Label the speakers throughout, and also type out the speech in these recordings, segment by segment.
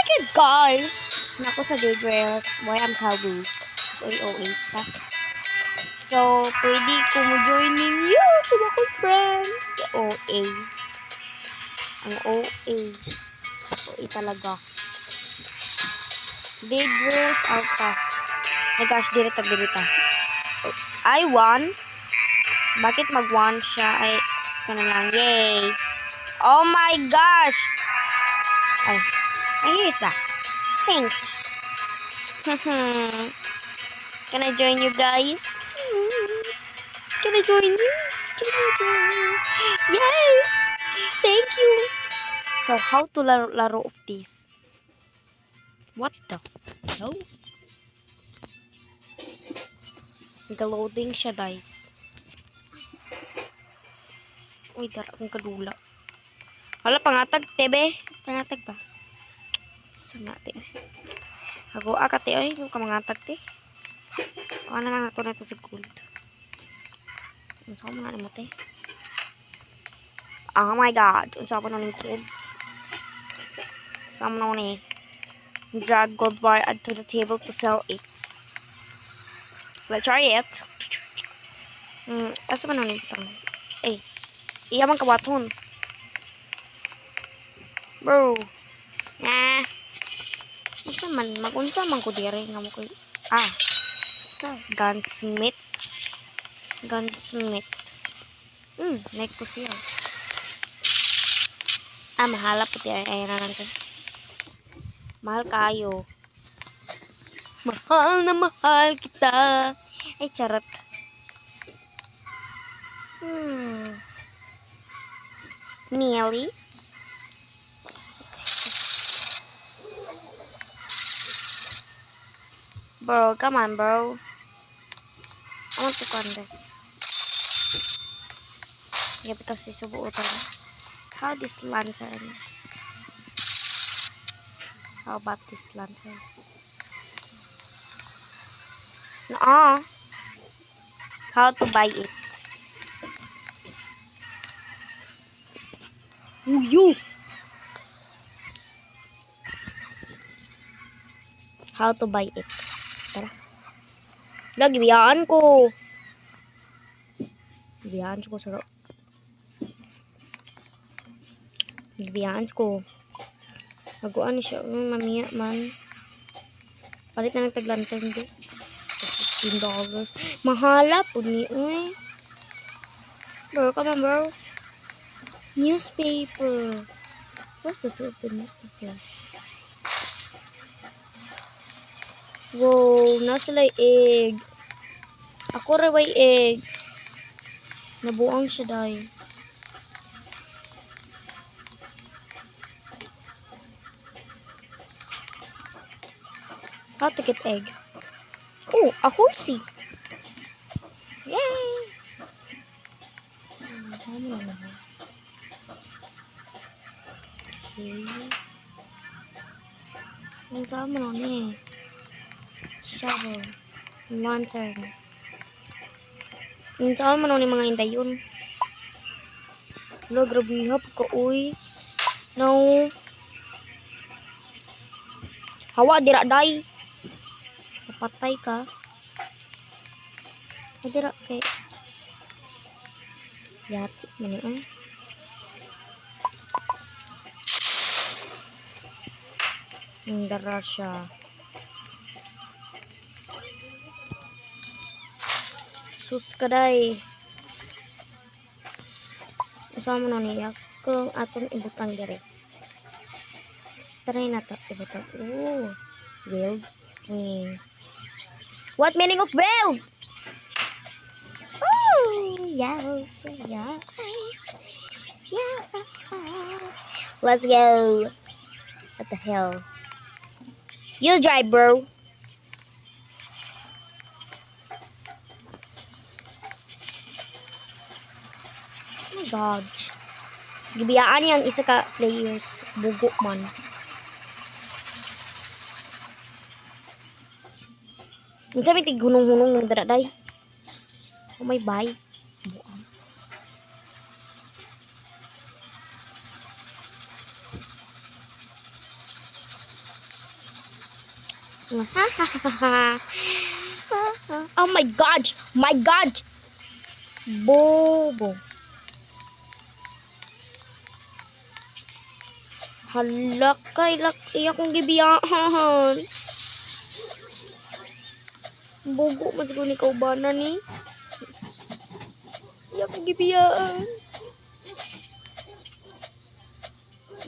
Speaker 1: Good guys! Nako sa Good Girls. Why I'm Kabu. So, 08 pa. So, pwede ko mo joining you sa mga friends. OA. Ang OA. OA talaga. Good Girls Alpha. My gosh, dirita. I won. Bakit mag-1 siya? Ay, kana lang. Yay! Oh my gosh! Ay, ayos ba? Thanks. Can I join you guys? Can I join you? Yes! Thank you! So, how to laro of this? What the? No? Nag-loading siya, guys. Uy, dara akong kadula. Wala, pangatag, tebe. Pangatag ba? Saan natin? Hago akate, ay, yung kamangatag, te. Kuha na lang ako na ito sa gold. Saan mo na naman, te? Oh my god. Saan mo na ng gold? Saan mo na ni? Drag gold bar add to the table to sell it. Let's try it. Asa man na nitang? Eh, iyaman kabaton. Bro. Nah. Isa man, magunsa man ko dire nga mo ko. Sa gunsmith. Like to siya. Mahala po ti ay na lang ko. Mahal kayo. Mahal na mahal kita. Ay, charot. Millie. Bro, come on, bro. I want to contest. Yeah, because it's a water. How this lantern? How about this lantern? No. How to buy it? You. How to buy it? Tara. Lagi biyaan ko. Biyaan ko sa biyaan ko. Naguan siya mamiya man. Palit na nagtaglantern do. $15. Mahala po ni uy. Bro, come on, bro. Newspaper. What's the truth of the newspaper? Wow, nasa lay egg. Ako raway egg. Nabuang siya dahil. How to get egg? Oh, a horsey. Yay! Okay. Ang sama na ni. Shovel. Lantern. Ang sama na ni mga indayon. Hello, grabe hap ko, uy. No. Hawa, dira, day. Patay ka. Dira, kay. Yati, mani, Dara siya. Sus ka, day. Kasama na niya kung atong ibutang dire. Try na to ibutang. Oh, weld. What meaning of weld? Oh, yes, yeah. Let's go. What the hell? You drive, bro. Oh my god. Gibiyaan yang isa ka players. Bugo man. Unsa may gunung-hunong ng daraday? Oh my bye. Buang. Oh my God! My God! Bobo. Hala kay iya kong gibiyahan. Bogo man siguro ni kaubanan ni. Iya kong gibiyaan.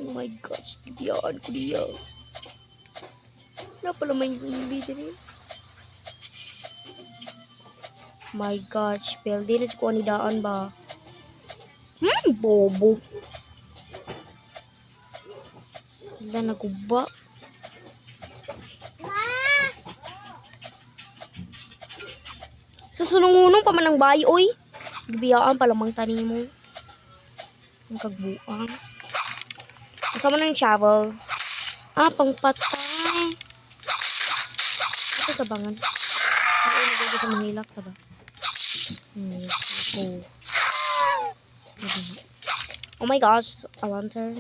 Speaker 1: Oh my gosh, gibiyaan ko diya. Wala pala may video rin. My gosh, pero di na ko anidaan ba? Bobo. Wala naguba. Sa sulungunong pa man ang bayi, oy. Gibiyaan pala mang tani mo. Ang kagbuang. Kasama ng shovel. Pangpatay. Ito tabangan. Ay, nagagay sa Manila ka ba? Oh my gosh, a lantern.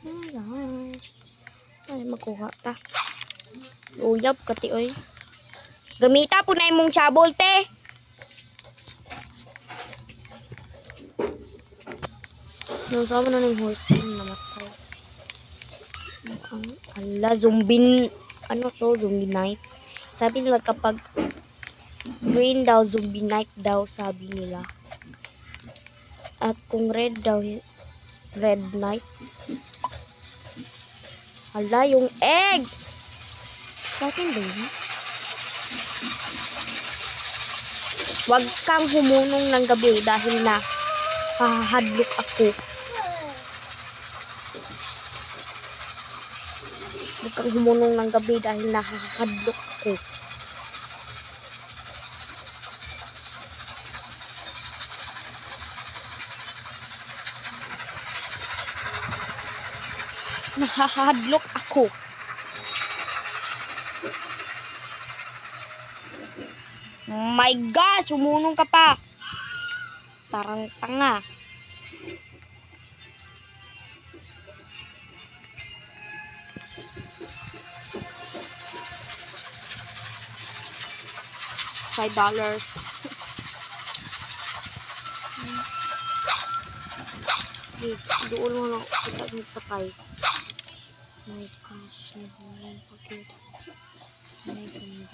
Speaker 1: Oh my gosh. Ay, makuha ta. Uyab, kati, oy. Gamita po na imong chabol, te. Nung sama na ng horse namatay. Ala, zombie. Ano to? Zombie night. Sabi nila kapag green daw, zombie night daw, sabi nila. At kung red daw, red night. Hala, yung egg! Sa akin ba yun? Huwag kang humunong ng gabi dahil na hahadlok ako. Huwag kang humunong ng gabi dahil na hahadlok ako. Nahahadlok ako. My God! Sumunong ka pa. Tarang tanga. $5. Sige, doon mo lang kita magpatay. My gosh, naman pagkit. May zombie.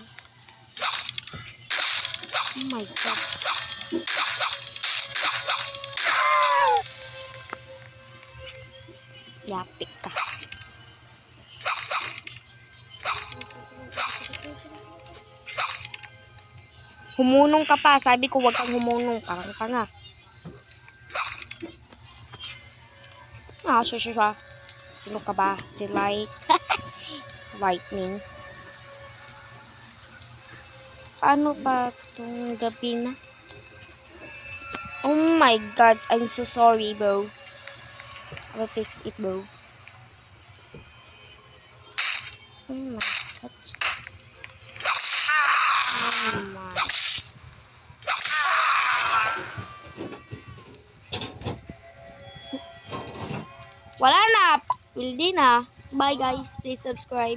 Speaker 1: Oh my God. Yapik ka. Humunong ka pa. Sabi ko wag kang humunong. Parang tanga. Siya. Sino ka ba? Si Light. Lightning. Ano pa itong gabi na? Oh my God. I'm so sorry, bro. I'll fix it, bro. Oh my God. Oh my. Wala na. Wildi na. Bye guys. Please subscribe.